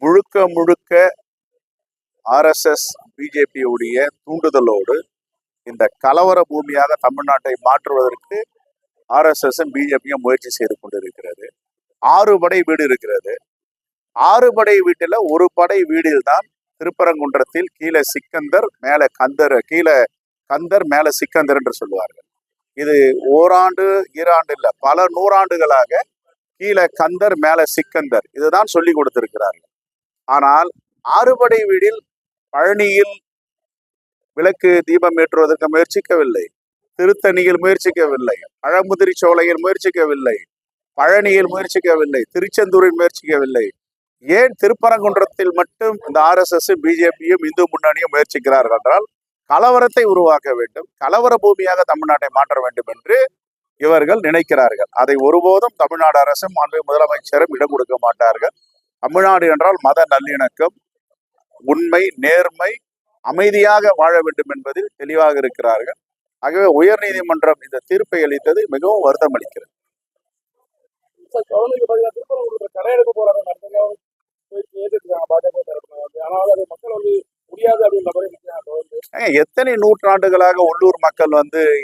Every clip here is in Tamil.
முழுக்க முழுக்க RSS பிஜேபி உடைய தூண்டுதலோடு இந்த கலவர பூமியாக தமிழ்நாட்டை மாற்றுவதற்கு RSS பிஜேபியும் முயற்சி செய்து கொண்டிருக்கிறது. 6 படை வீடு இருக்கிறது. 6 படை வீட்டுல ஒரு படை வீடில் தான் திருப்பரங்குன்றத்தில் கீழே சிக்கந்தர் மேல கந்தர், கீழே கந்தர் மேல சிக்கந்தர் என்று சொல்லுவார்கள். இது ஓராண்டு ஈராண்டு இல்ல, பல நூறாண்டுகளாக கீழே கந்தர் மேல சிக்கந்தர் இதுதான் சொல்லி கொடுத்திருக்கிறார்கள். ஆனால் 6 படை வீடில் பழனியில் விளக்கு தீபம் ஏற்றுவதற்கு முயற்சிக்கவில்லை, திருத்தணியில் முயற்சிக்கவில்லை, பழமுதிரி சோலையில் முயற்சிக்கவில்லை, பழனியில் முயற்சிக்கவில்லை, திருச்செந்தூரில் முயற்சிக்கவில்லை. ஏன் திருப்பரங்குன்றத்தில் மட்டும் இந்த RSS பிஜேபியும் இந்து முன்னணியும் முயற்சிக்கிறார்கள் என்றால் கலவரத்தை உருவாக்க வேண்டும், கலவர பூமியாக தமிழ்நாட்டை மாற்ற வேண்டும் என்று இவர்கள் நினைக்கிறார்கள். அதை ஒருபோதும் தமிழ்நாடு அரசும் மாண்புமிகு முதலமைச்சரும் இடம் கொடுக்க மாட்டார்கள். தமிழ்நாடு என்றால் மத நல்லிணக்கம், உண்மை, நேர்மை, அமைதியாக வாழ வேண்டும் என்பதில் தெளிவாக இருக்கிறார்கள். ஆகவே உயர் நீதிமன்றம் இந்த தீர்ப்பை அளித்தது மிகவும் வருத்தம் அளிக்கிறது. எத்தனை நூற்றாண்டுகளாக உள்ளூர் மக்கள்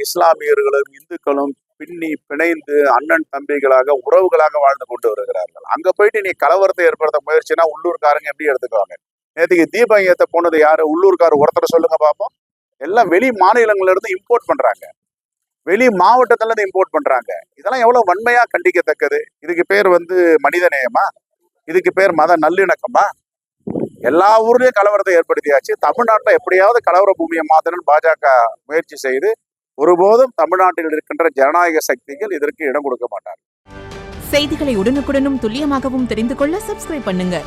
இஸ்லாமியர்களும் இந்துக்களும் பின்னி பிணைந்து அண்ணன் தம்பிகளாக உறவுகளாக வாழ்ந்து கொண்டு வருகிறார்கள். அங்க போயிட்டு நீ கலவரத்தை ஏற்படுத்த முயற்சினா உள்ளூர்காரங்க எப்படி எடுத்துக்குவாங்க? நேற்றுக்கு தீபம் ஏத்த போனது யாரு? உள்ளூர்காரர் ஒருத்தர் சொல்லுங்க பார்ப்போம். எல்லாம் வெளி மாநிலங்கள்ல இருந்து இம்போர்ட் பண்றாங்க, வெளி மாவட்டத்துல இருந்து இம்போர்ட் பண்றாங்க. இதெல்லாம் எவ்வளவு வன்மையா கண்டிக்கத்தக்கது. இதுக்கு பேர் மனித நேயமா? இதுக்கு பேர் மத நல்லிணக்கமா? எல்லா ஊர்லயும் கலவரத்தை ஏற்படுத்தியாச்சு. தமிழ்நாட்டுல எப்படியாவது கலவர பூமியை மாத்தணும்னு பாஜக முயற்சி செய்து ஒருபோதும் தமிழ்நாட்டில் இருக்கின்ற ஜனநாயக சக்திகள் இதற்கு இடம் கொடுக்க மாட்டார்கள். செய்திகளை உடனுக்குடனும் துல்லியமாகவும் தெரிந்து கொள்ள சப்ஸ்கிரைப் பண்ணுங்க.